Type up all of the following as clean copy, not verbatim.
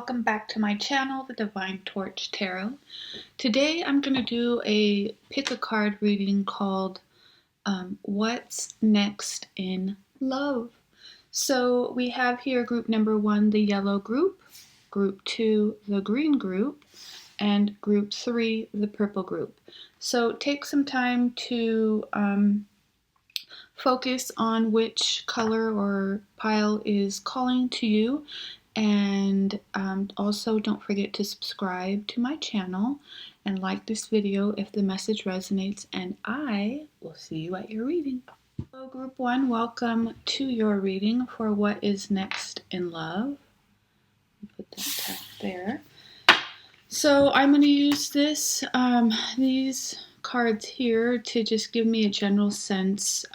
welcome back to my channel, The Divine Torch Tarot. Today I'm going to do a pick a card reading called What's Next in Love. So we have here group number 1, the yellow group, group 2, the green group, and group 3, the purple group. So take some time to focus on which color or pile is calling to you. And also don't forget to subscribe to my channel and like this video if the message resonates, and I will see you at your reading. Hello group 1, welcome to your reading for what is next in love. Put that tag there. So I'm going to use these cards here to just give me a general sense,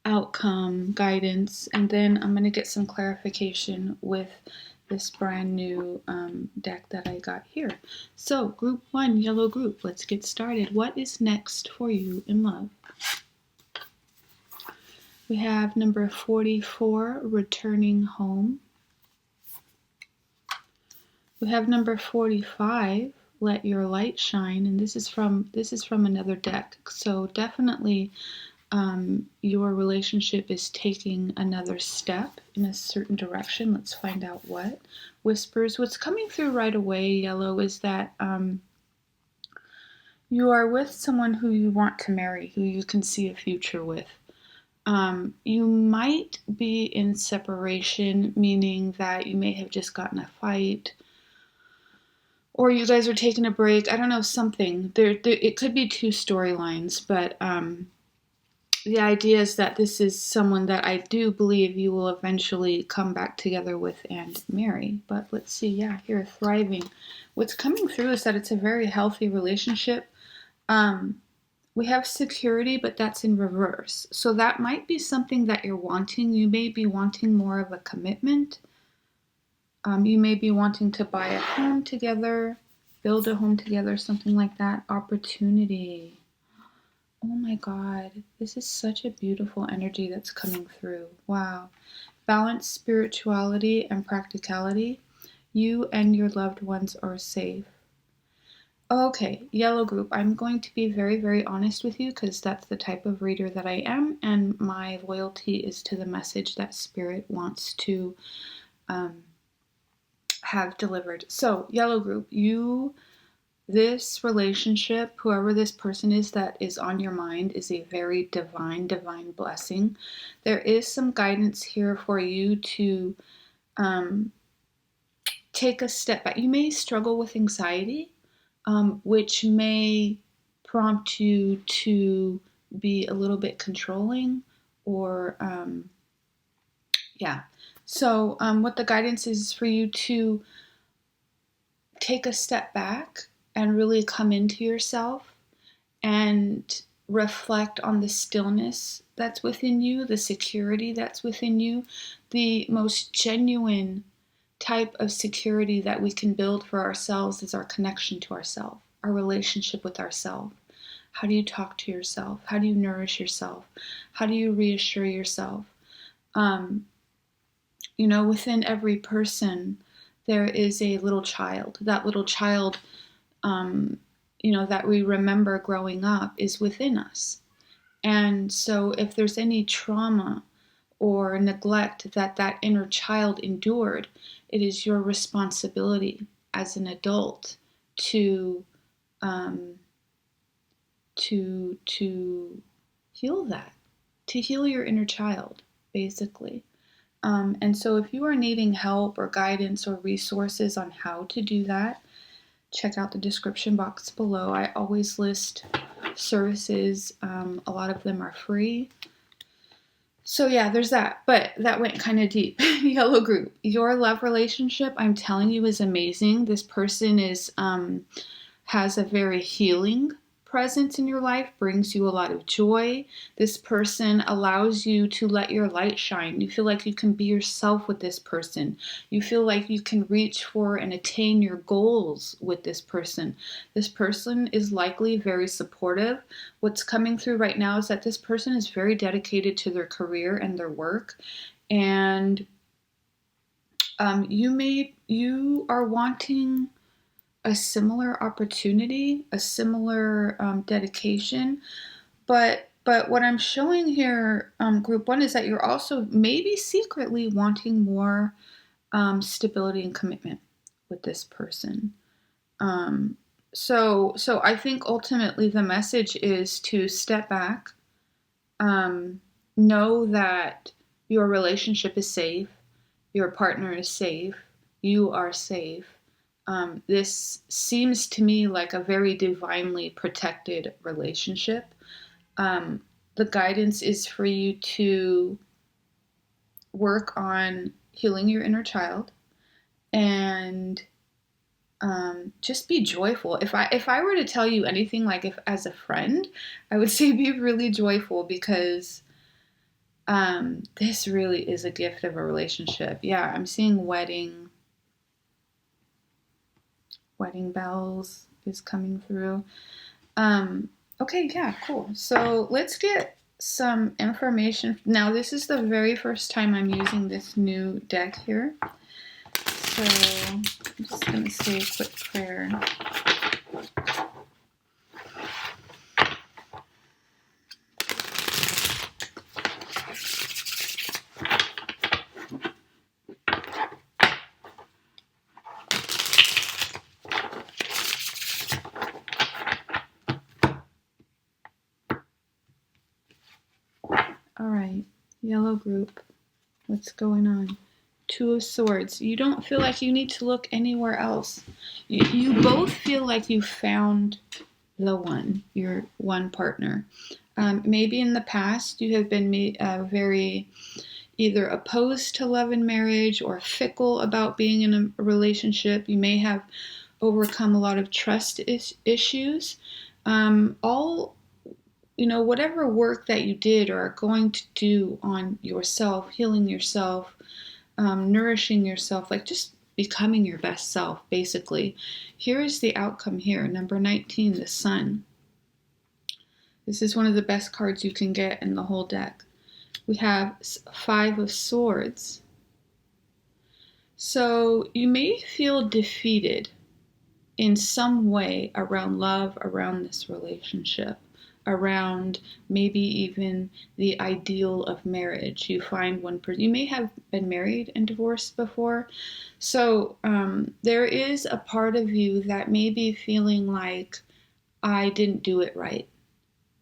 outcome, guidance, and then I'm going to get some clarification with this brand new deck that I got here. So group 1, yellow group, let's get started. What is next for you in love? We have number 44, returning home. We have number 45, let your light shine, and this is from another deck. So definitely your relationship is taking another step in a certain direction. Let's find out what. Whispers. What's coming through right away, yellow, is that you are with someone who you want to marry, who you can see a future with. You might be in separation, meaning that you may have just gotten a fight, or you guys are taking a break. I don't know, something. It could be two storylines, but the idea is that this is someone that I do believe you will eventually come back together with and marry. But let's see, yeah, here, thriving. What's coming through is that it's a very healthy relationship. We have security, but that's in reverse. So that might be something that you're wanting. You may be wanting more of a commitment. You may be wanting to buy a home together, build a home together, something like that. Opportunity. Oh my God, this is such a beautiful energy that's coming through. Wow. Balance, spirituality, and practicality. You and your loved ones are safe. Okay, yellow group, I'm going to be very, very honest with you because that's the type of reader that I am, and my loyalty is to the message that Spirit wants to have delivered. So, yellow group, this relationship, whoever this person is that is on your mind, is a very divine blessing. There is some guidance here for you to take a step back. You may struggle with anxiety, which may prompt you to be a little bit controlling, or So what the guidance is for you to take a step back and really come into yourself and reflect on the stillness that's within you, the security that's within you. The most genuine type of security that we can build for ourselves is our connection to ourselves, our relationship with ourselves. How do you talk to yourself? How do you nourish yourself? How do you reassure yourself? Within every person, there is a little child. That little child, that we remember growing up is within us. And so if there's any trauma or neglect that inner child endured, it is your responsibility as an adult to heal that, to heal your inner child, basically. And so if you are needing help or guidance or resources on how to do that, check out the description box below. I always list services. A lot of them are free. So yeah, there's that. But that went kind of deep. Yellow group, your love relationship, I'm telling you, is amazing. This person has a very healing presence in your life, brings you a lot of joy. This person allows you to let your light shine. You feel like you can be yourself with this person. You feel like you can reach for and attain your goals with this person. This person is likely very supportive. What's coming through right now is that this person is very dedicated to their career and their work, and You are wanting a similar opportunity, a similar dedication, but what I'm showing here, group one, is that you're also maybe secretly wanting more stability and commitment with this person. Um, so I think ultimately the message is to step back, um, know that your relationship is safe, your partner is safe, you are safe. This seems to me like a very divinely protected relationship. Um, the guidance is for you to work on healing your inner child and just be joyful. If I were to tell you anything, like if as a friend, I would say be really joyful, because this really is a gift of a relationship. Yeah, I'm seeing wedding bells is coming through. Okay, yeah, cool. So let's get some information. Now, this is the very first time I'm using this new deck here. So I'm just going to say a quick prayer. All right, yellow group, what's going on? Two of Swords. You don't feel like you need to look anywhere else. You both feel like you found the one, your one partner. Maybe in the past you have been very either opposed to love and marriage or fickle about being in a relationship. You may have overcome a lot of trust issues. All, whatever work that you did or are going to do on yourself, healing yourself, nourishing yourself, like just becoming your best self, basically. Here is the outcome here. Number 19, the Sun. This is one of the best cards you can get in the whole deck. We have Five of Swords. So you may feel defeated in some way around love, around this relationship, around maybe even the ideal of marriage. You find one person, you may have been married and divorced before. So there is a part of you that may be feeling like, I didn't do it right,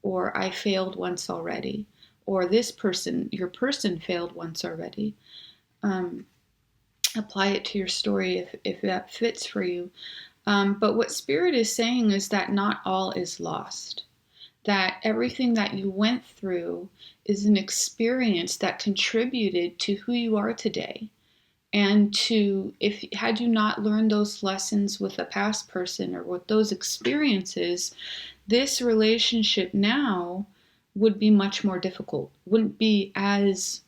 or I failed once already, or your person failed once already. Apply it to your story if that fits for you. But what Spirit is saying is that not all is lost. That everything that you went through is an experience that contributed to who you are today. And had you not learned those lessons with a past person or with those experiences, this relationship now would be much more difficult, wouldn't be as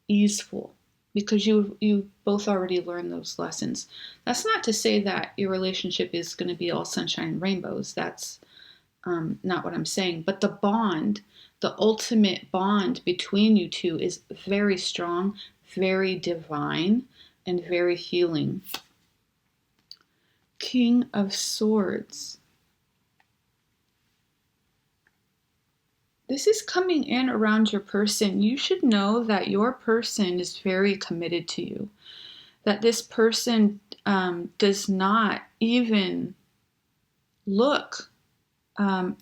easeful, because you both already learned those lessons. That's not to say that your relationship is going to be all sunshine and rainbows. That's not what I'm saying. But the ultimate bond between you two is very strong, very divine, and very healing. King of Swords. This is coming in around your person. You should know that your person is very committed to you. That this person does not even look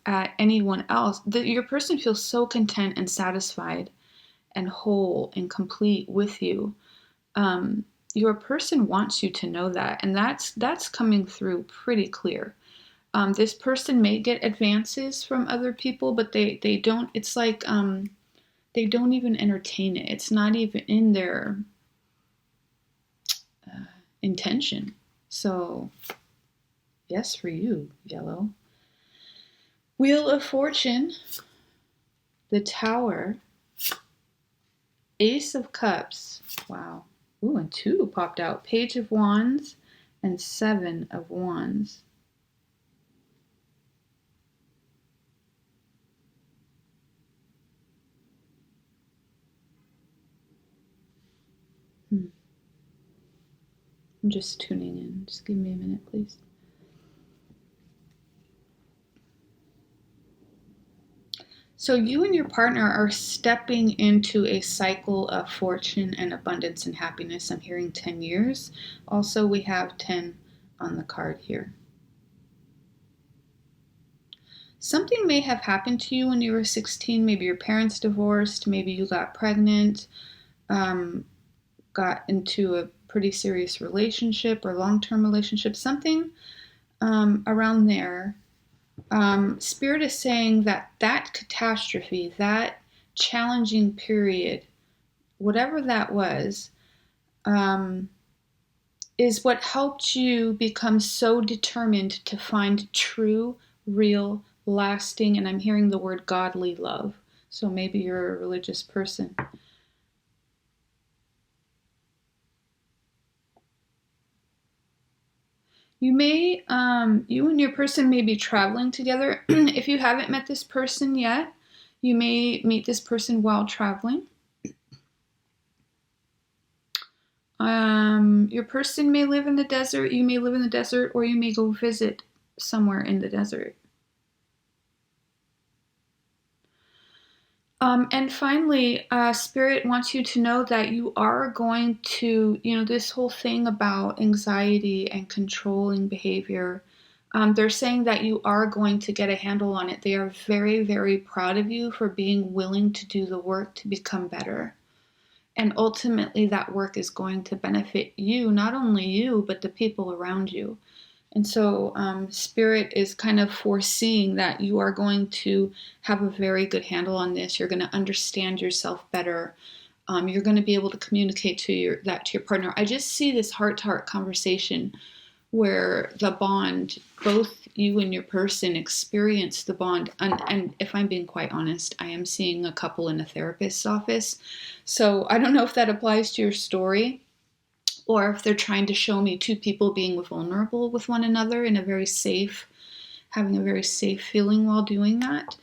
at anyone else. Your person feels so content and satisfied and whole and complete with you. Your person wants you to know that, and that's coming through pretty clear. This person may get advances from other people, but they don't. It's like they don't even entertain it. It's not even in their intention. So, yes, for you, yellow. Wheel of Fortune, the Tower, Ace of Cups. Wow. Ooh, and two popped out. Page of Wands and Seven of Wands. I'm just tuning in. Just give me a minute, please. So you and your partner are stepping into a cycle of fortune and abundance and happiness. I'm hearing 10 years. Also, we have 10 on the card here. Something may have happened to you when you were 16. Maybe your parents divorced. Maybe you got pregnant, got into a pretty serious relationship or long-term relationship. Something around there. Spirit is saying that catastrophe, that challenging period, whatever that was, is what helped you become so determined to find true, real, lasting, and I'm hearing the word godly love. So maybe you're a religious person. You may, you and your person may be traveling together. If you haven't met this person yet, you may meet this person while traveling. Your person may live in the desert, you may live in the desert, or you may go visit somewhere in the desert. And finally, Spirit wants you to know that you are going to, this whole thing about anxiety and controlling behavior, they're saying that you are going to get a handle on it. They are very, very proud of you for being willing to do the work to become better. And ultimately, that work is going to benefit you, not only you, but the people around you. And so Spirit is kind of foreseeing that you are going to have a very good handle on this. You're going to understand yourself better. You're going to be able to communicate that to your partner. I just see this heart-to-heart conversation where the bond, both you and your person experience the bond. And if I'm being quite honest, I am seeing a couple in a therapist's office. So I don't know if that applies to your story, or if they're trying to show me two people being vulnerable with one another in a very safe, having a very safe feeling while doing that.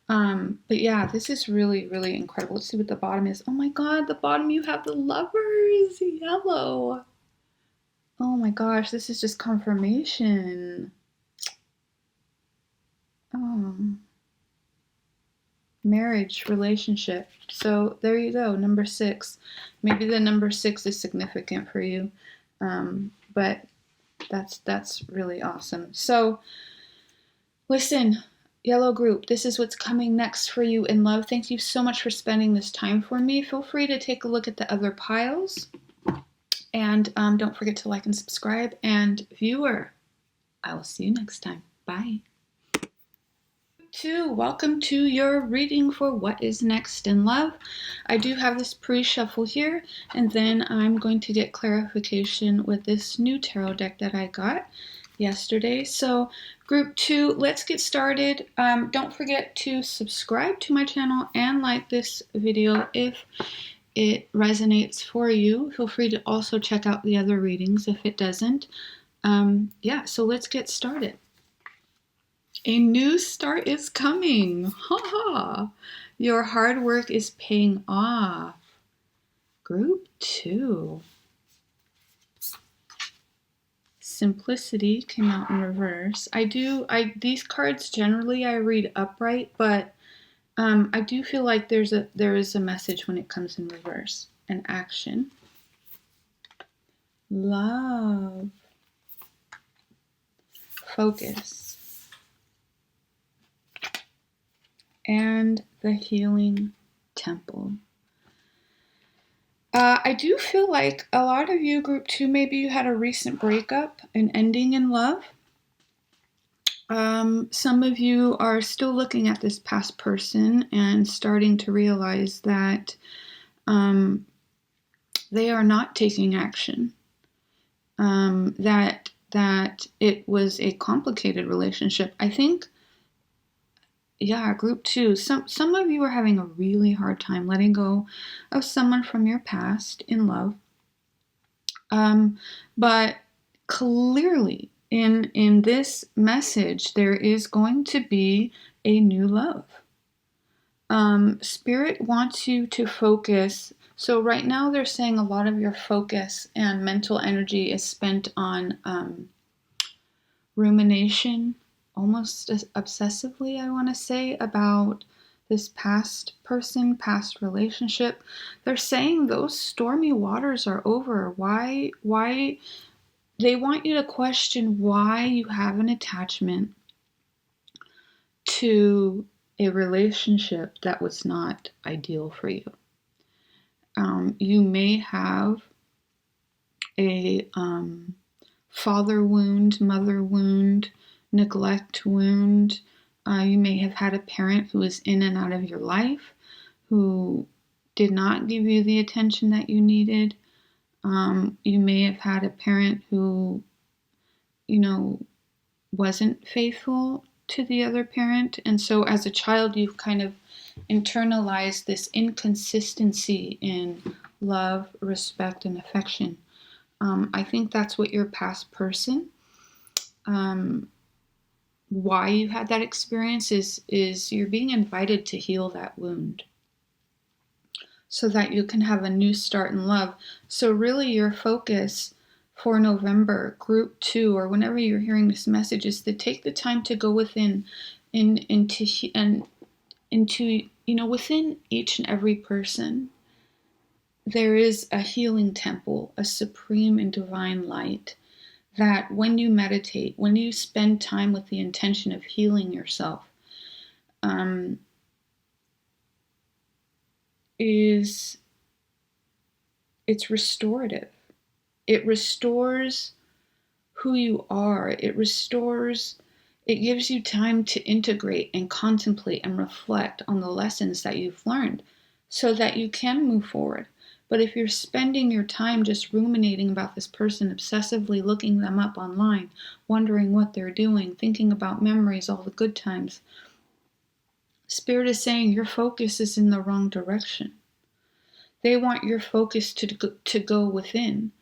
But yeah, this is really, really incredible. Let's see what the bottom is. Oh my God, the bottom you have the Lovers, yellow. Oh my gosh, this is just confirmation. Oh. Marriage, relationship. So there you go, number 6. Maybe the number 6 is significant for you, but that's really awesome. So listen, yellow group, this is what's coming next for you in love. Thank you so much for spending this time for me. Feel free to take a look at the other piles, and don't forget to like and subscribe. And viewer, I will see you next time. Bye. Welcome to your reading for what is next in love. I do have this pre-shuffle here, and then I'm going to get clarification with this new tarot deck that I got yesterday. So group 2, let's get started. Don't forget to subscribe to my channel and like this video if it resonates for you. Feel free to also check out the other readings if it doesn't. Yeah, so let's get started. A new start is coming. Ha ha. Your hard work is paying off. Group 2. Simplicity came out in reverse. These cards generally I read upright, but I do feel like there is a message when it comes in reverse. An action. Love. Focus. And the healing temple. I do feel like a lot of you, group 2, maybe you had a recent breakup, an ending in love. Some of you are still looking at this past person and starting to realize that they are not taking action. That it was a complicated relationship. I think, yeah, group 2, some of you are having a really hard time letting go of someone from your past in love. But clearly in this message, there is going to be a new love. Spirit wants you to focus. So right now they're saying a lot of your focus and mental energy is spent on rumination, almost obsessively, I want to say, about this past person, past relationship. They're saying those stormy waters are over. Why they want you to question why you have an attachment to a relationship that was not ideal for you. You may have a father wound, mother wound, neglect wound. You may have had a parent who was in and out of your life, who did not give you the attention that you needed. You may have had a parent who, wasn't faithful to the other parent. And so as a child, you've kind of internalized this inconsistency in love, respect, and affection. I think that's what your past person, why you had that experience is you're being invited to heal that wound so that you can have a new start in love. So really your focus for November, group 2, or whenever you're hearing this message, is to take the time to go within into within each and every person. There is a healing temple, a supreme and divine light that when you meditate, when you spend time with the intention of healing yourself, it's restorative. It restores who you are. It gives you time to integrate and contemplate and reflect on the lessons that you've learned so that you can move forward. But if you're spending your time just ruminating about this person, obsessively looking them up online, wondering what they're doing, thinking about memories, all the good times, Spirit is saying your focus is in the wrong direction. They want your focus to go within.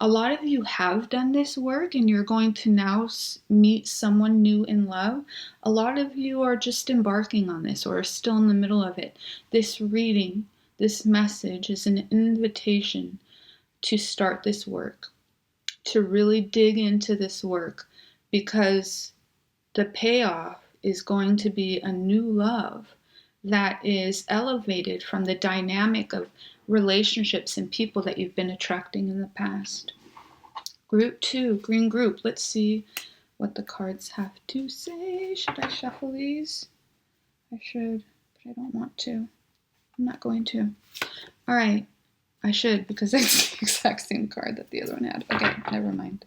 A lot of you have done this work and you're going to now meet someone new in love. A lot of you are just embarking on this or are still in the middle of it. This reading, this message is an invitation to start this work, to really dig into this work, because the payoff is going to be a new love that is elevated from the dynamic of relationships and people that you've been attracting in the past. Group 2, green group. Let's see what the cards have to say. Should I shuffle these? I should, but I don't want to. I'm not going to. All right. I should, because it's the exact same card that the other one had. Okay, never mind.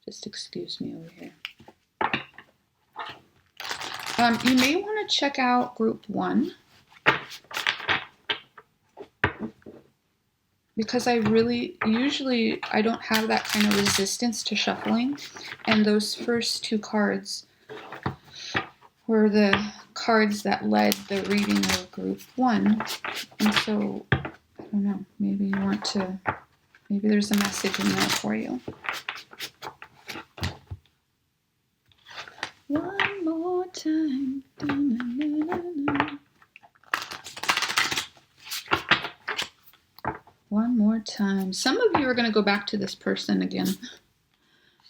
Just excuse me over here. You may want to check out group 1, because I don't have that kind of resistance to shuffling, and those first 2 cards were the cards that led the reading of group 1, and so, I don't know, maybe there's a message in there for you. One more time. One more time. Some of you are going to go back to this person again.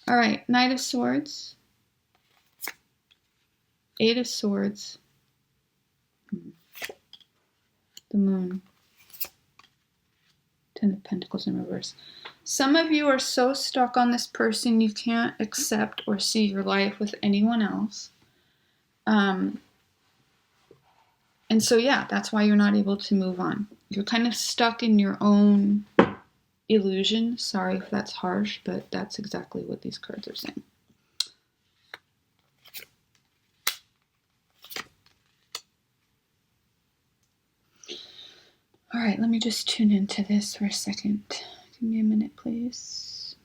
All right, Knight of Swords. 8 of Swords. The Moon. 10 of Pentacles in reverse. Some of you are so stuck on this person you can't accept or see your life with anyone else. And so, yeah, that's why you're not able to move on. You're kind of stuck in your own illusion. Sorry if that's harsh, but that's exactly what these cards are saying. All right, let me just tune into this for a second. Give me a minute, please.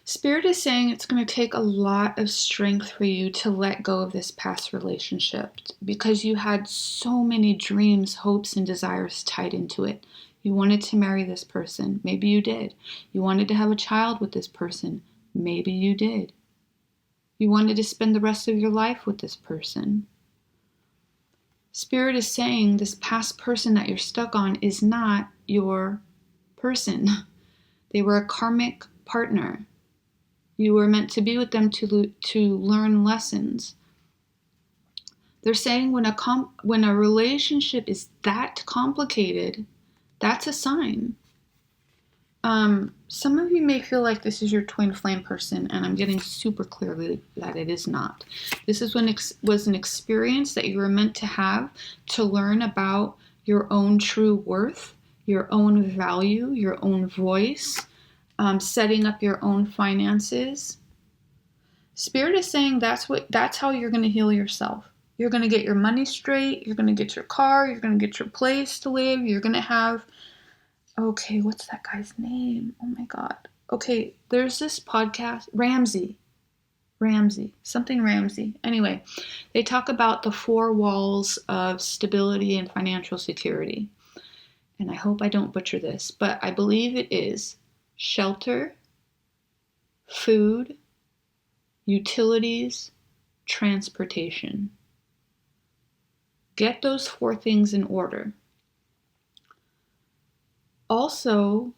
Spirit is saying it's going to take a lot of strength for you to let go of this past relationship, because you had so many dreams, hopes, and desires tied into it. You wanted to marry this person. Maybe you did. You wanted to have a child with this person. Maybe you did. You wanted to spend the rest of your life with this person. Spirit is saying this past person that you're stuck on is not your person. They were a karmic partner. You were meant to be with them to learn lessons. They're saying when a relationship is that complicated, that's a sign. Some of you may feel like this is your twin flame person, and I'm getting super clearly that it is not. This was an experience that you were meant to have to learn about your own true worth, your own value, your own voice, setting up your own finances. Spirit is saying that's how you're going to heal yourself. You're going to get your money straight. You're going to get your car. You're going to get your place to live. You're going to have, okay, what's that guy's name? Oh my God. Okay, there's this podcast, Ramsey. Anyway, they talk about the 4 walls of stability and financial security. And I hope I don't butcher this, but I believe it is shelter, food, utilities, transportation. Get those 4 things in order. Also,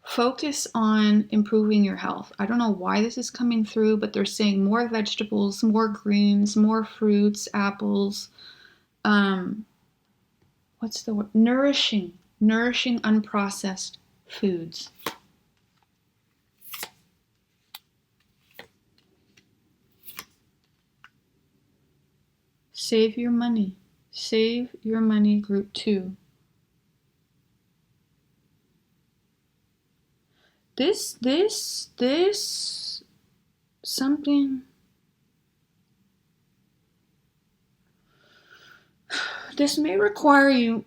focus on improving your health. I don't know why this is coming through, but they're saying more vegetables, more greens, more fruits, apples. What's the word? Nourishing unprocessed foods. Save your money. Save your money, group 2. This something. This may require you,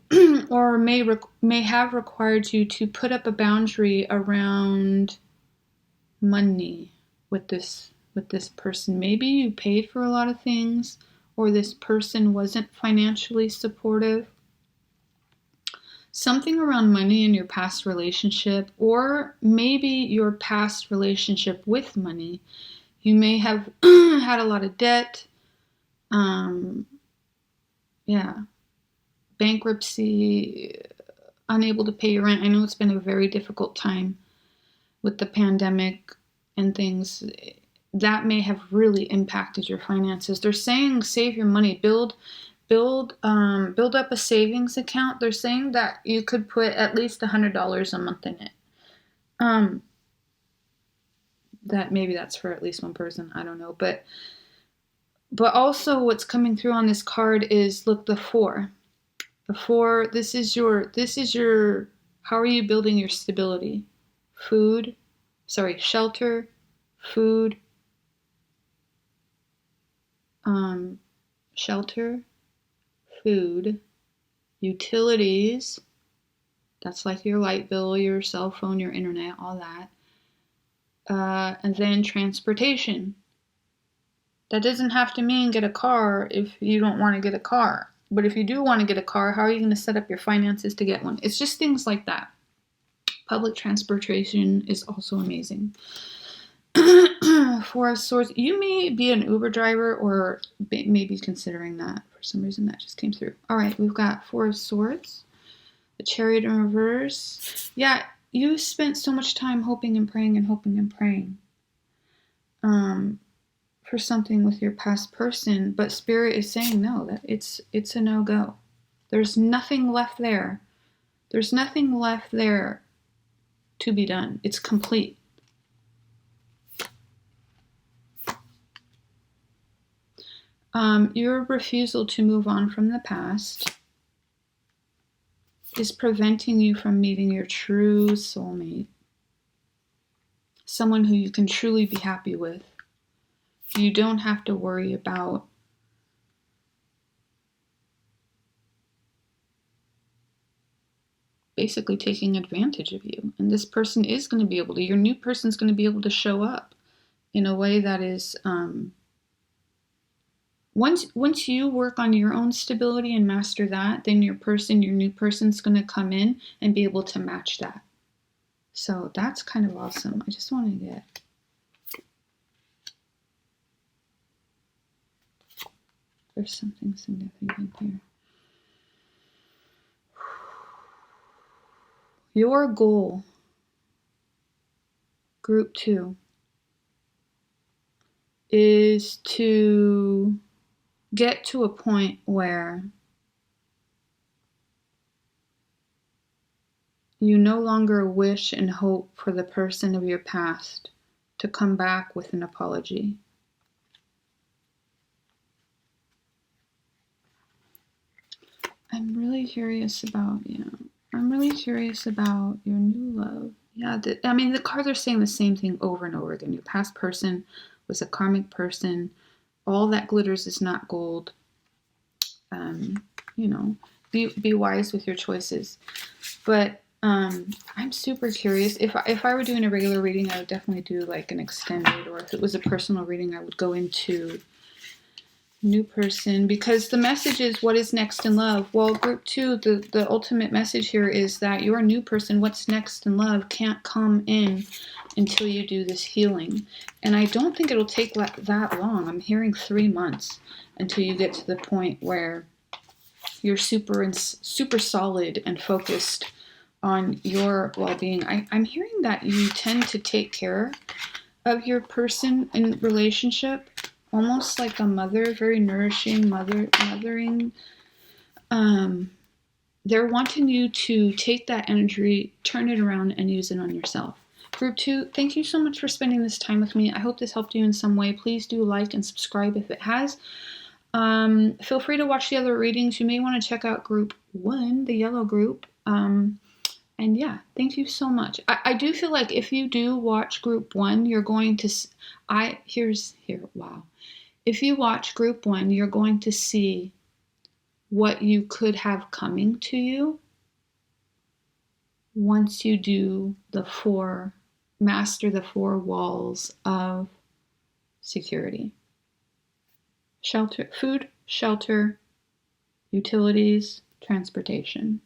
or may have required you to put up a boundary around money with this person. Maybe you paid for a lot of things, or this person wasn't financially supportive. Something around money in your past relationship, or maybe your past relationship with money. You may have had a lot of debt. Bankruptcy, unable to pay your rent. I know it's been a very difficult time with the pandemic and things. That may have really impacted your finances. They're saying save your money, build up a savings account. They're saying that you could put at least $100 a month in it. That maybe that's for at least one person. I don't know, but also what's coming through on this card is, look, the 4. The 4. This is your. How are you building your stability? Shelter, food. Shelter, food, utilities, that's like your light bill, your cell phone, your internet, all that. And then transportation. That doesn't have to mean get a car if you don't want to get a car. But if you do want to get a car, how are you going to set up your finances to get one? It's just things like that. Public transportation is also amazing. 4 of Swords. You may be an Uber driver, or maybe considering that. For some reason, that just came through. All right, we've got 4 of Swords. The Chariot in reverse. Yeah, you spent so much time hoping and praying for something with your past person, but Spirit is saying no, that it's a no-go. There's nothing left there. There's nothing left there to be done. It's complete. Your refusal to move on from the past is preventing you from meeting your true soulmate. Someone who you can truly be happy with. You don't have to worry about basically taking advantage of you. And this person is going to be able to, your new person's going to be able to show up in a way that is, once you work on your own stability and master that, then your new person's going to come in and be able to match that. So that's kind of awesome. I just want to get... There's something significant here. Your goal, group 2, is to get to a point where you no longer wish and hope for the person of your past to come back with an apology. I'm really curious about your new love. Yeah, the cards are saying the same thing over and over again. Your past person was a karmic person. All that glitters is not gold. Be wise with your choices. But I'm super curious. If I were doing a regular reading, I would definitely do like an extended, or if it was a personal reading, I would go into new person, because the message is what is next in love. Well, group 2, the ultimate message here is that your new person, what's next in love, can't come in until you do this healing. And I don't think it'll take that long. I'm hearing 3 months until you get to the point where you're super solid and focused on your well-being. I'm hearing that you tend to take care of your person in relationship, almost like a mother, very nourishing, mothering. They're wanting you to take that energy, turn it around, and use it on yourself. Group 2, thank you so much for spending this time with me. I hope this helped you in some way. Please do like and subscribe if it has. Feel free to watch the other readings. You may want to check out group 1, the yellow group. And yeah, thank you so much. I do feel like if you do watch group 1, you're going to, wow. If you watch group 1, you're going to see what you could have coming to you once you do master the 4 walls of security. Food, shelter, utilities, transportation.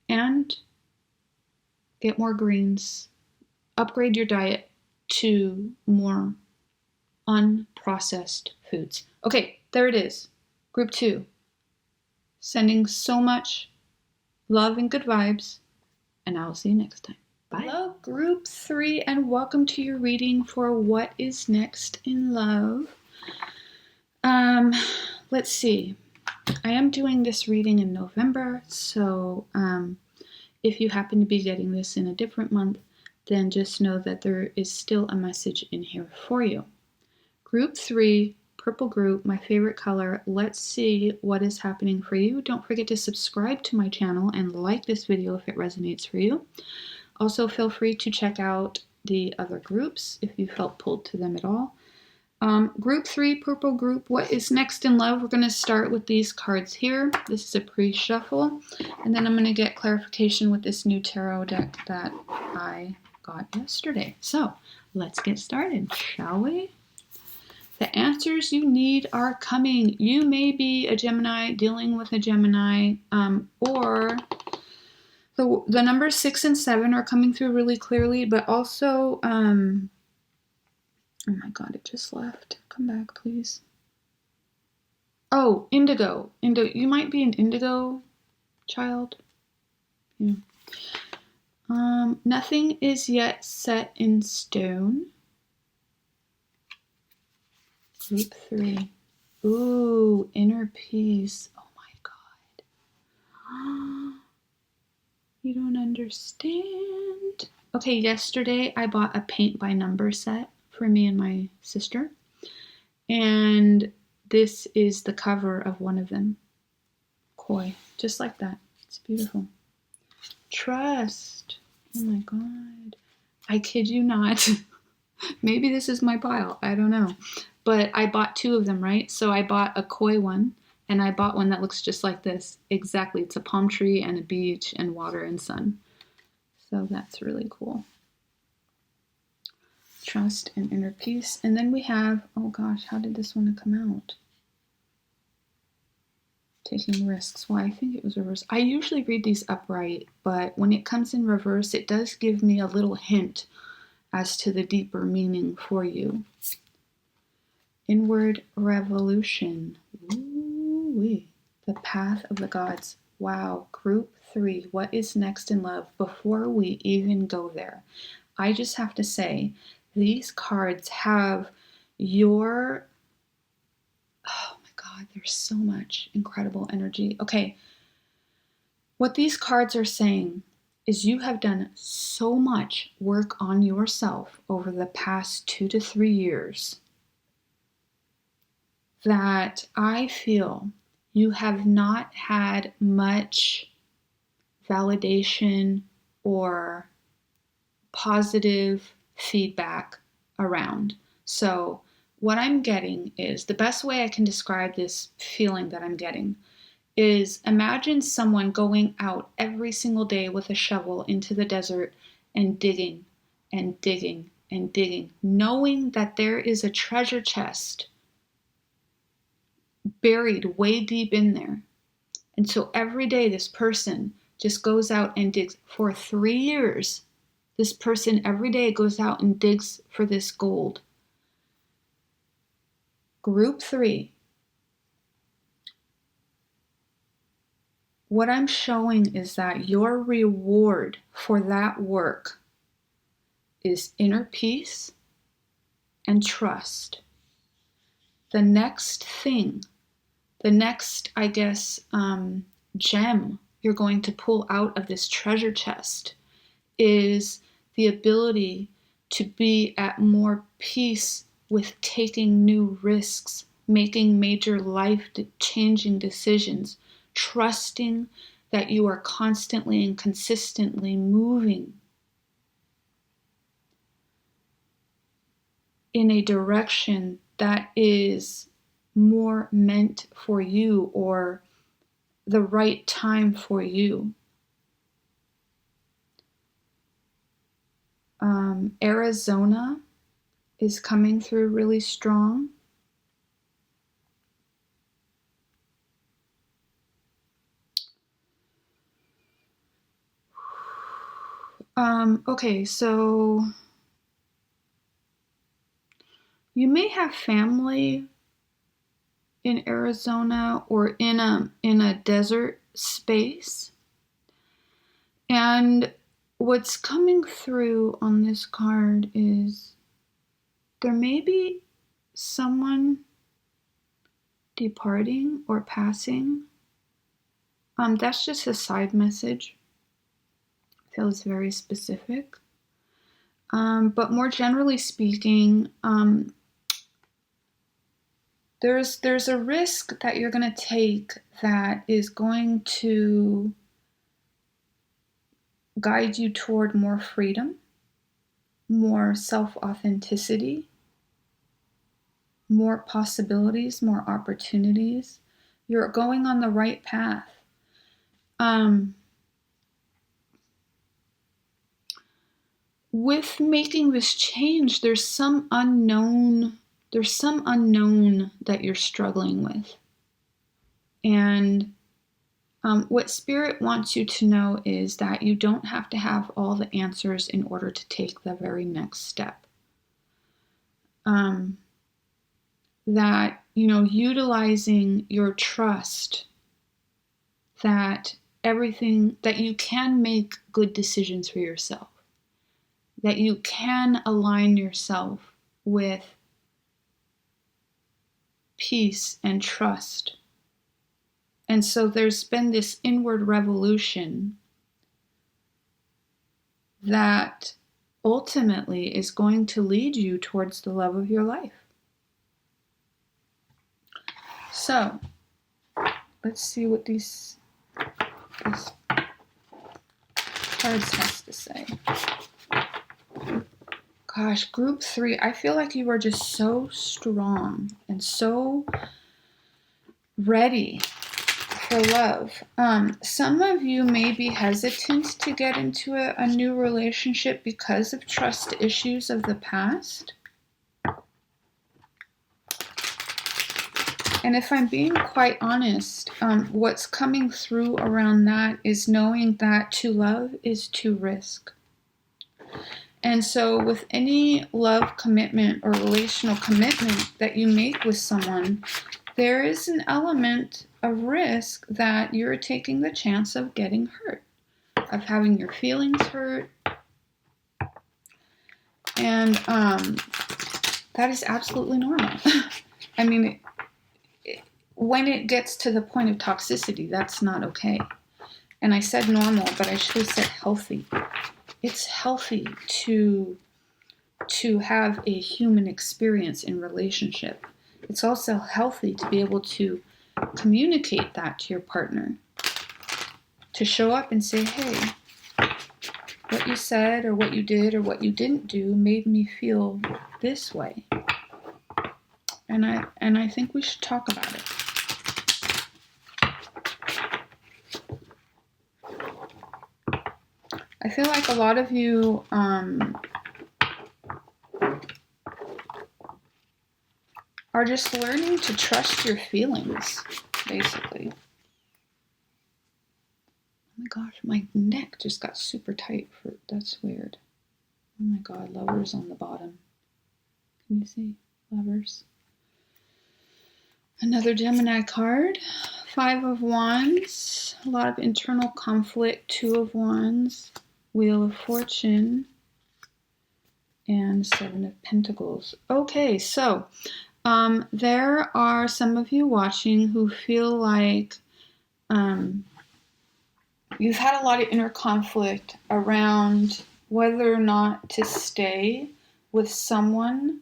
And get more greens. Upgrade your diet to more unprocessed foods. Okay, there it is. Group 2. Sending so much love and good vibes, and I will see you next time. Bye. Hello, Group 3, and welcome to your reading for What is Next in Love. Let's see. I am doing this reading in November, so if you happen to be getting this in a different month, then just know that there is still a message in here for you. Group 3, purple group, my favorite color. Let's see what is happening for you. Don't forget to subscribe to my channel and like this video if it resonates for you. Also, feel free to check out the other groups if you felt pulled to them at all. Group 3, purple group, what is next in love? We're going to start with these cards here. This is a pre-shuffle, and then I'm going to get clarification with this new tarot deck that I got yesterday. So let's get started, shall we? The answers you need are coming. You may be a Gemini, dealing with a Gemini, or the numbers 6 and 7 are coming through really clearly, but also, oh my God, it just left. Come back, please. Oh, indigo. You might be an indigo child. Yeah. Nothing is yet set in stone. Group 3. Ooh, inner peace. Oh my God. You don't understand. Okay, yesterday I bought a paint by number set for me and my sister. And this is the cover of one of them. Koi. Just like that. It's beautiful. Trust. Oh my God. I kid you not. Maybe this is my pile. I don't know. But I bought 2 of them, right? So I bought a koi one, and I bought one that looks just like this. Exactly. It's a palm tree and a beach and water and sun. So that's really cool. Trust and inner peace. And then we have, oh gosh, how did this one come out? Taking risks. Well, I think it was reverse. I usually read these upright, but when it comes in reverse, it does give me a little hint as to the deeper meaning for you. Inward revolution. Ooh-wee. The path of the gods. Wow. Group 3, what is next in love, before we even go there, I just have to say, these cards have your, oh my God, there's so much incredible energy. Okay, what these cards are saying is you have done so much work on yourself over the past 2 to 3 years that I feel you have not had much validation or positive feedback around. So what I'm getting is, the best way I can describe this feeling that I'm getting is, imagine someone going out every single day with a shovel into the desert and digging and digging and digging, knowing that there is a treasure chest buried way deep in there. And so every day this person just goes out and digs. For 3 years, this person every day goes out and digs for this gold. Group 3. What I'm showing is that your reward for that work is inner peace and trust. The next thing, the next, I guess, gem you're going to pull out of this treasure chest is the ability to be at more peace with taking new risks, making major life-changing decisions, trusting that you are constantly and consistently moving in a direction that is more meant for you, or the right time for you. Arizona is coming through really strong. Okay, so you may have family in Arizona or in a desert space. And what's coming through on this card is there may be someone departing or passing. That's just a side message. Feels very specific. But more generally speaking, there's a risk that you're going to take that is going to guide you toward more freedom, more self-authenticity, more possibilities, more opportunities. You're going on the right path. With making this change, there's some unknown that you're struggling with. And what Spirit wants you to know is that you don't have to have all the answers in order to take the very next step. That, utilizing your trust that you can make good decisions for yourself, that you can align yourself with peace and trust. And so there's been this inward revolution that ultimately is going to lead you towards the love of your life. So, let's see what these cards has to say. Gosh, group 3, I feel like you are just so strong and so ready for love. Some of you may be hesitant to get into a new relationship because of trust issues of the past. And if I'm being quite honest, what's coming through around that is knowing that to love is to risk. And so with any love commitment or relational commitment that you make with someone, there is an element a risk that you're taking the chance of getting hurt, of having your feelings hurt. And that is absolutely normal. I mean, when it gets to the point of toxicity, that's not okay. And I said normal, but I should have said healthy. It's healthy to have a human experience in relationship. It's also healthy to be able to communicate that to your partner. To show up and say, hey, what you said or what you did or what you didn't do made me feel this way. And I think we should talk about it. I feel like a lot of you are just learning to trust your feelings, basically. Oh my gosh, my neck just got super tight. That's weird. Oh my God, lovers on the bottom. Can you see? Lovers. Another Gemini card. 5 of Wands. A lot of internal conflict. 2 of Wands. Wheel of Fortune. And 7 of Pentacles. Okay, so there are some of you watching who feel like you've had a lot of inner conflict around whether or not to stay with someone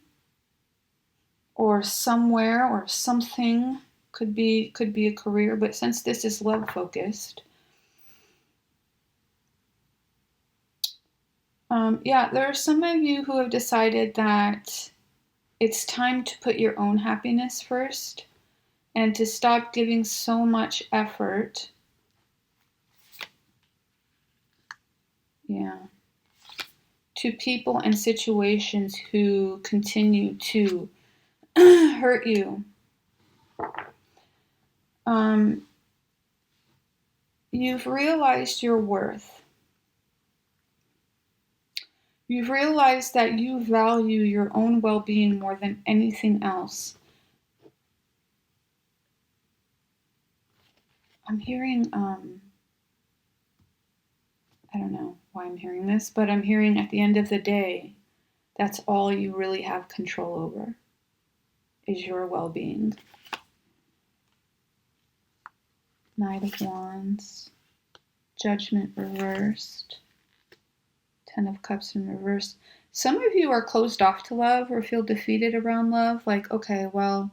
or somewhere or something. Could be a career, but since this is love focused, there are some of you who have decided that it's time to put your own happiness first and to stop giving so much effort. To people and situations who continue to hurt you. You've realized your worth. You've realized that you value your own well-being more than anything else. I'm hearing, I don't know why I'm hearing this, but I'm hearing at the end of the day, that's all you really have control over, is your well-being. Knight of Wands, Judgment reversed, 10 of Cups in reverse. Some of you are closed off to love or feel defeated around love. Like, okay, well,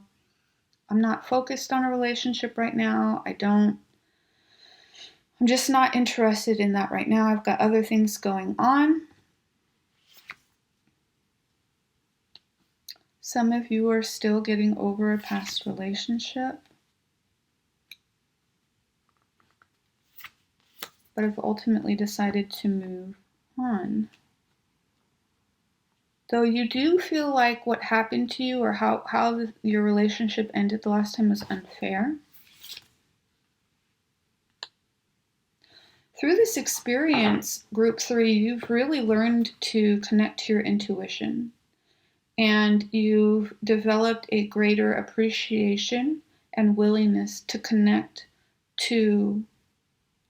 I'm not focused on a relationship right now. I'm just not interested in that right now. I've got other things going on. Some of you are still getting over a past relationship, but have ultimately decided to move on. Though you do feel like what happened to you or how your relationship ended the last time was unfair. Through this experience, Group 3, you've really learned to connect to your intuition. And you've developed a greater appreciation and willingness to connect to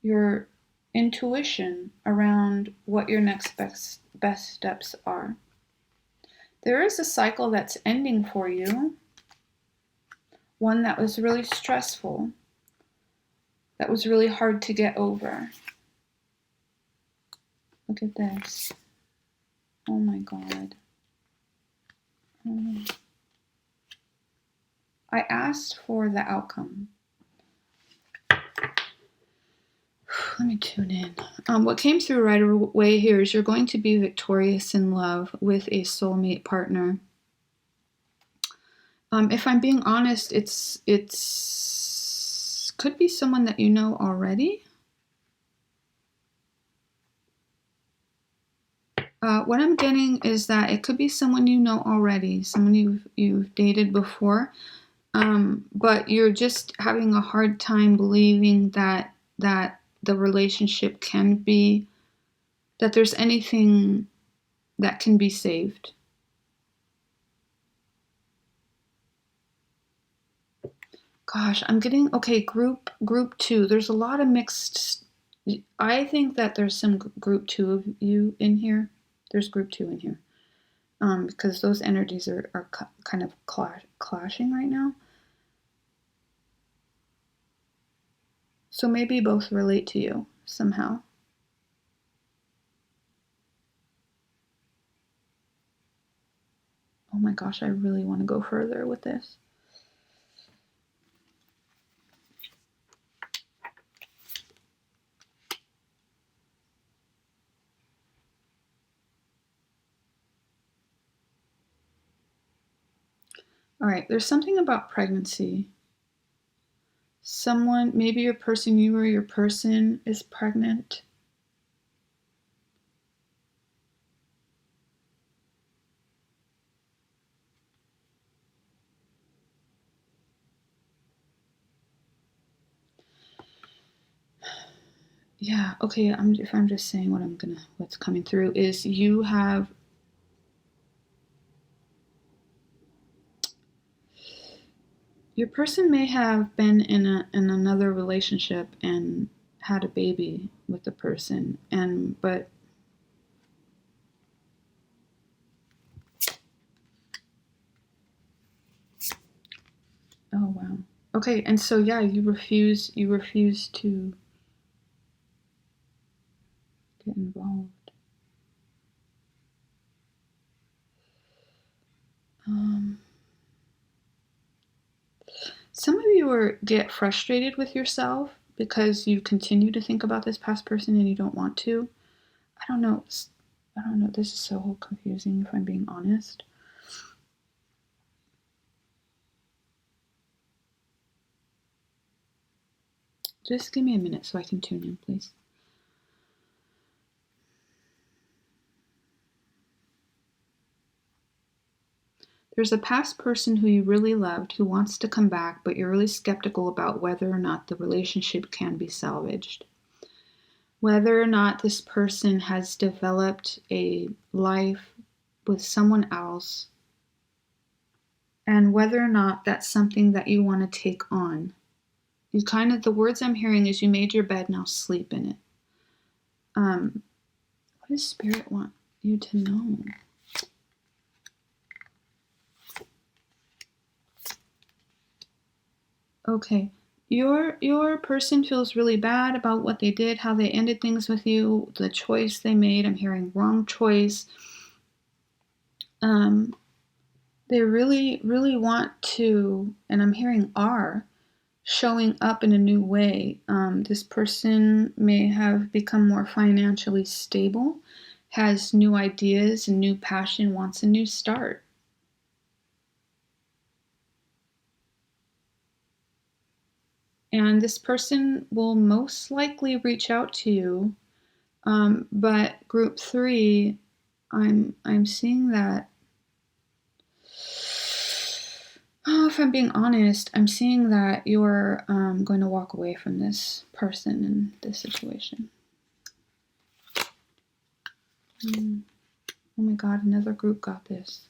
your intuition around what your next best steps are. There is a cycle that's ending for you, one that was really stressful, that was really hard to get over. Look at this. Oh my God. I asked for the outcome. Let me tune in. What came through right away here is you're going to be victorious in love with a soulmate partner. If I'm being honest, it's could be someone that you know already. What I'm getting is that it could be someone you know already, someone you've dated before, but you're just having a hard time believing that the relationship can be, that there's anything that can be saved. Gosh, I'm getting okay. Group two. There's a lot of mixed. I think that there's some group two of you in here. There's group two in here, because those energies are kind of clashing right now. So maybe both relate to you somehow. Oh my gosh, I really want to go further with this. All right, there's something about pregnancy. Someone, maybe your person, you or your person is pregnant. Yeah, okay, if I'm just saying what's coming through is you have your person may have been in another relationship and had a baby with the person, but oh wow. Okay, and so yeah, you refuse to get involved. Some of you get frustrated with yourself because you continue to think about this past person and you don't want to. I don't know. This is so confusing if I'm being honest. Just give me a minute so I can tune in, please. There's a past person who you really loved who wants to come back, but you're really skeptical about whether or not the relationship can be salvaged. Whether or not this person has developed a life with someone else, and whether or not that's something that you want to take on. The words I'm hearing is you made your bed, now sleep in it. What does Spirit want you to know? Okay. Your person feels really bad about what they did, how they ended things with you, the choice they made. I'm hearing wrong choice. They really, really want to, and I'm hearing are showing up in a new way. This person may have become more financially stable, has new ideas and new passion, wants a new start. And this person will most likely reach out to you. But group three, I'm seeing that. Oh, if I'm being honest, I'm seeing that you're going to walk away from this person in this situation. Oh my God, another group got this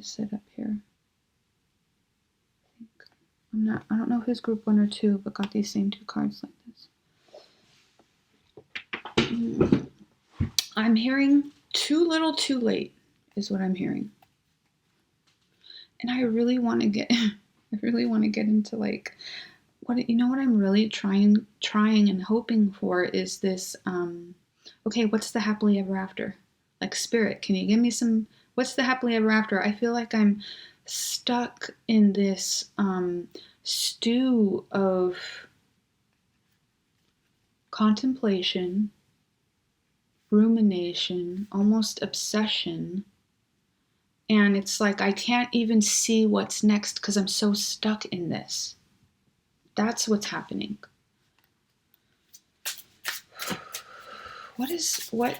set up here. I don't know if it's group 1 or 2, but got these same 2 cards like this. I'm hearing too little too late is what I'm hearing. And I really want to get into like what I'm really trying and hoping for is this okay, what's the happily ever after? Like Spirit, can you give me some what's the happily ever after? I feel like I'm stuck in this stew of contemplation, rumination, almost obsession. And it's like I can't even see what's next because I'm so stuck in this. That's what's happening. What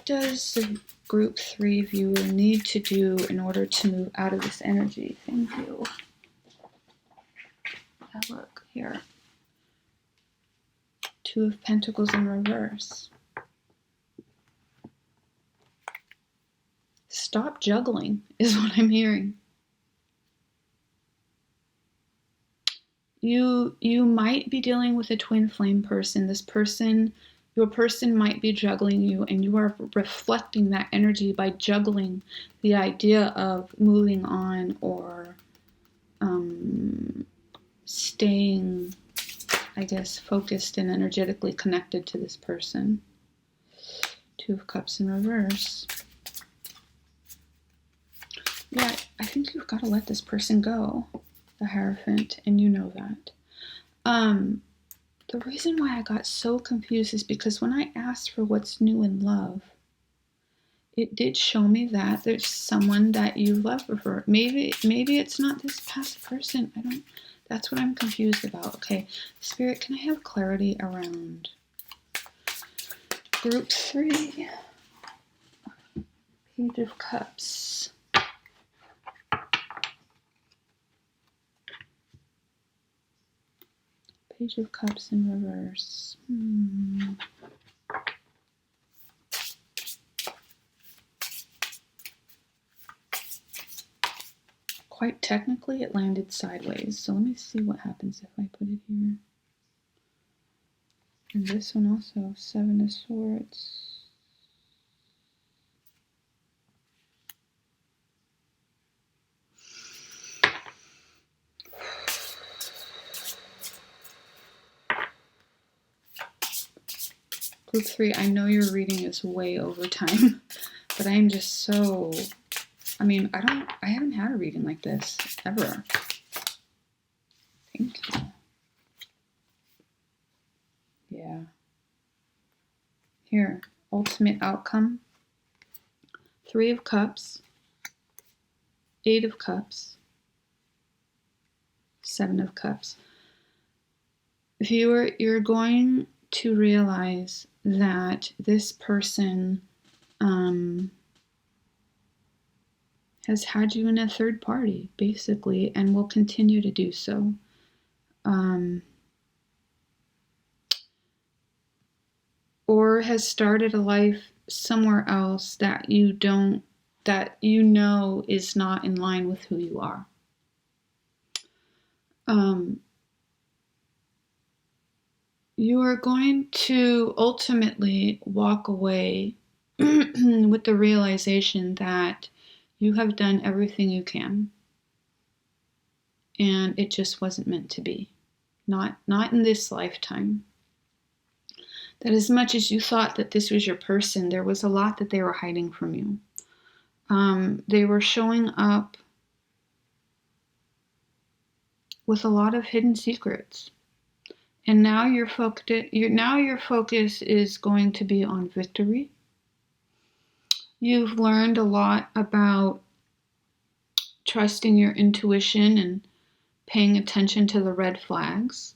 does the group 3 viewer need to do in order to move out of this energy? Thank you. Look here. 2 of Pentacles in reverse. Stop juggling is what I'm hearing. You might be dealing with a twin flame person. Your person might be juggling you, and you are reflecting that energy by juggling the idea of moving on or staying, I guess, focused and energetically connected to this person. Two of Cups in reverse. Yeah, I think you've got to let this person go, the Hierophant, and you know that. The reason why I got so confused is because when I asked for what's new in love, it did show me that there's someone that you love for. Maybe it's not this past person. That's what I'm confused about. Okay, Spirit, can I have clarity around Group 3? Page of Cups. Page of Cups in reverse. Quite technically, it landed sideways. So let me see what happens if I put it here. And this one also, Seven of Swords. Group 3, I know your reading is way over time, but I am just so, I haven't had a reading like this ever. Thank you. Yeah. Here, ultimate outcome. 3 of Cups, 8 of Cups, 7 of Cups. Viewer, you're going to realize that this person has had you in a third party, basically, and will continue to do so. Or has started a life somewhere else that you know is not in line with who you are. You are going to ultimately walk away with the realization that you have done everything you can, and it just wasn't meant to be. Not in this lifetime. That as much as you thought that this was your person, there was a lot that they were hiding from you. They were showing up with a lot of hidden secrets. And now your focus is going to be on victory. You've learned a lot about trusting your intuition and paying attention to the red flags.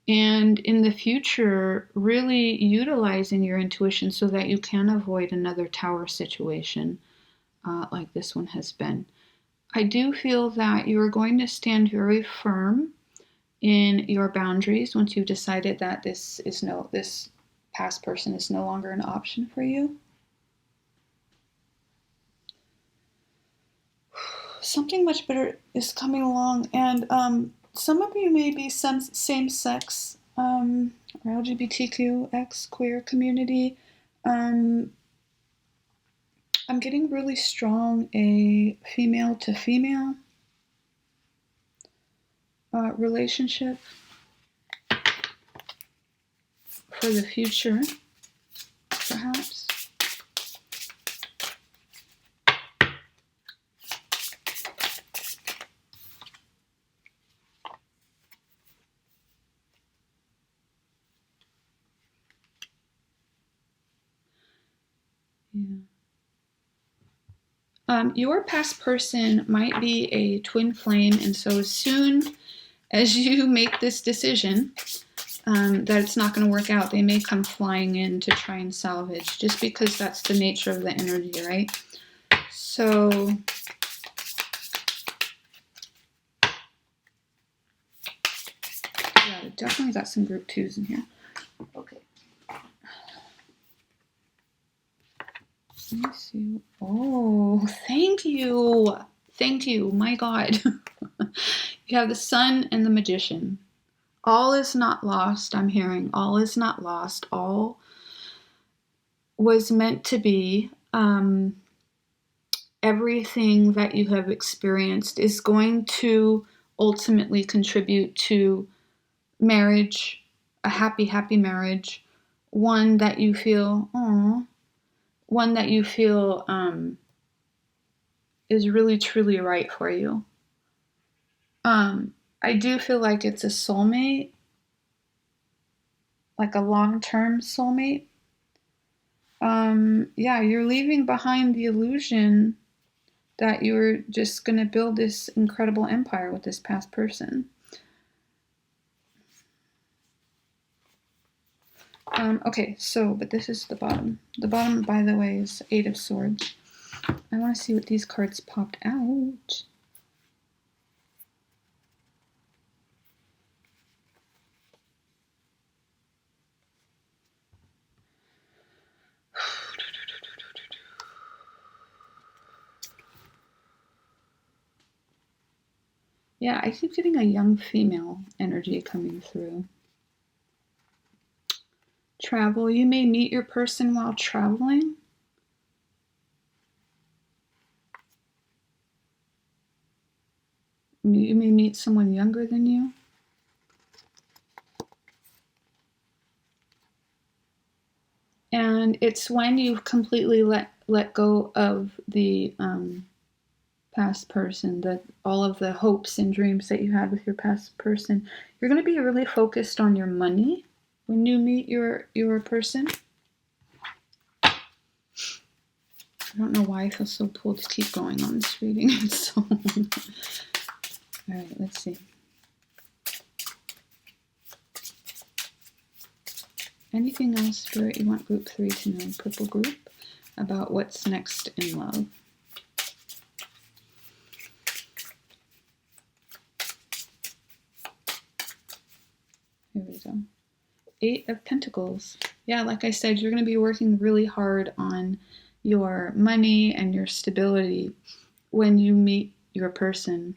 And in the future, really utilizing your intuition so that you can avoid another tower situation like this one has been. I do feel that you are going to stand very firm in your boundaries once you've decided that this past person is no longer an option for you. Something much better is coming along, and some of you may be some same-sex or LGBTQX queer community. I'm getting really strong a female-to-female relationship for the future, perhaps. Yeah. Your past person might be a twin flame, and so as soon as you make this decision that it's not going to work out, they may come flying in to try and salvage, just because that's the nature of the energy, right? So yeah, definitely got some group 2s in here. Okay. Let me see. Oh, thank you. Thank you, my God. You have the Sun and the Magician. All is not lost, I'm hearing. All is not lost. All was meant to be. Everything that you have experienced is going to ultimately contribute to marriage, a happy, happy marriage, one that you feel, one that you feel is really, truly right for you. I do feel like it's a soulmate, like a long-term soulmate. Yeah, you're leaving behind the illusion that you're just going to build this incredible empire with this past person. Okay, so, but this is the bottom. The bottom, by the way, is Eight of Swords. I want to see what these cards popped out. Yeah, I keep getting a young female energy coming through. Travel. You may meet your person while traveling. You may meet someone younger than you. And it's when you completely let go of the past person, that all of the hopes and dreams that you had with your past person. You're going to be really focused on your money when you meet your person. I don't know why I feel so pulled to keep going on this reading. It's so long. All right, let's see. Anything else, Spirit, you want group 3 to know, purple group, about what's next in love? Here we go. 8 of Pentacles. Yeah, like I said, you're going to be working really hard on your money and your stability when you meet your person.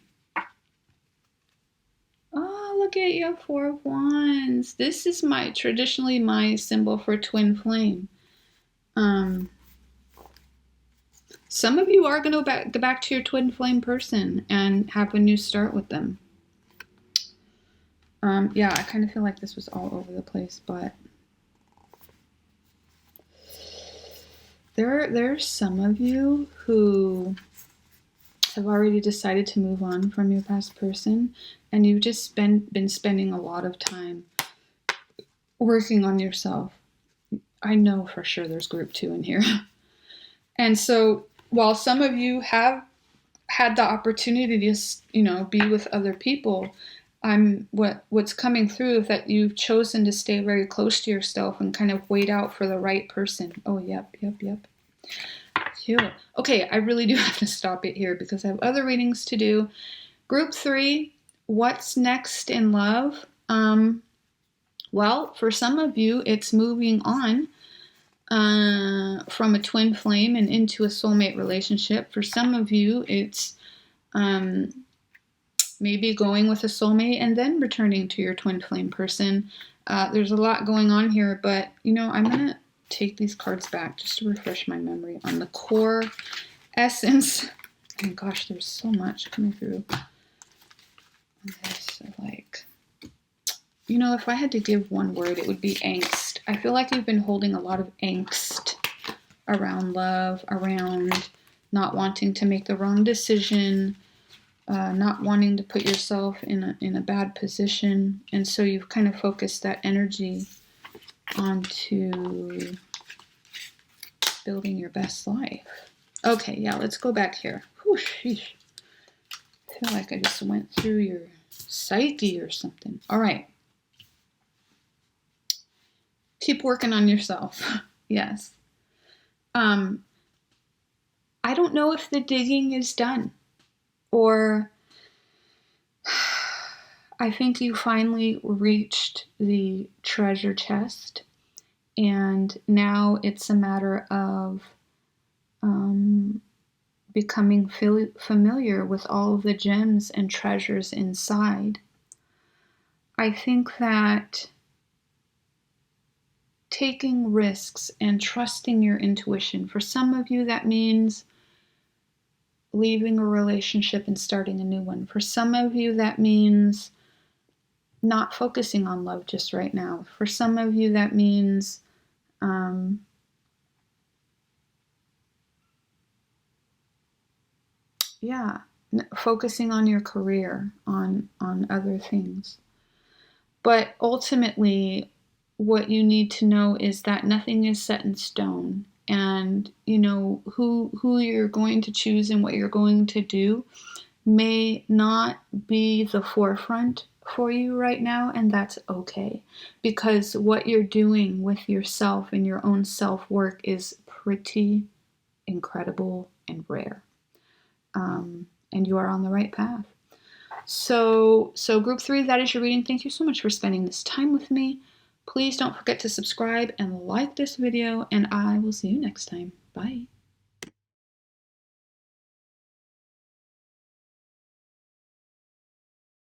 Oh, look at you, 4 of Wands. This is traditionally my symbol for twin flame. Some of you are going to go back to your twin flame person and have a new start with them. Yeah, I kind of feel like this was all over the place, but there's some of you who have already decided to move on from your past person, and you've just been spending a lot of time working on yourself. I know for sure there's group 2 in here. And so while some of you have had the opportunity to, be with other people, what's coming through is that you've chosen to stay very close to yourself and kind of wait out for the right person. Oh, yep. Cute. Okay, I really do have to stop it here because I have other readings to do. Group 3, what's next in love? Well, for some of you, it's moving on from a twin flame and into a soulmate relationship. For some of you, it's maybe going with a soulmate and then returning to your twin flame person. There's a lot going on here, but I'm going to take these cards back just to refresh my memory on the core essence. And gosh, there's so much coming through on this. If I had to give one word, it would be angst. I feel like you've been holding a lot of angst around love, around not wanting to make the wrong decision, not wanting to put yourself in a bad position. And so you've kind of focused that energy onto building your best life. Okay, yeah, let's go back here. Whew, sheesh. I feel like I just went through your psyche or something. All right. Keep working on yourself. Yes. I don't know if the digging is done, or I think you finally reached the treasure chest, and now it's a matter of becoming familiar with all of the gems and treasures inside. I think that taking risks and trusting your intuition, for some of you that means leaving a relationship and starting a new one. For some of you that means not focusing on love just right now. For some of you that means focusing on your career, on other things. But ultimately, what you need to know is that nothing is set in stone. And, you know, who you're going to choose and what you're going to do may not be the forefront for you right now, and that's okay. Because what you're doing with yourself and your own self-work is pretty incredible and rare. And you are on the right path. So group 3, that is your reading. Thank you so much for spending this time with me. Please don't forget to subscribe and like this video, and I will see you next time. Bye.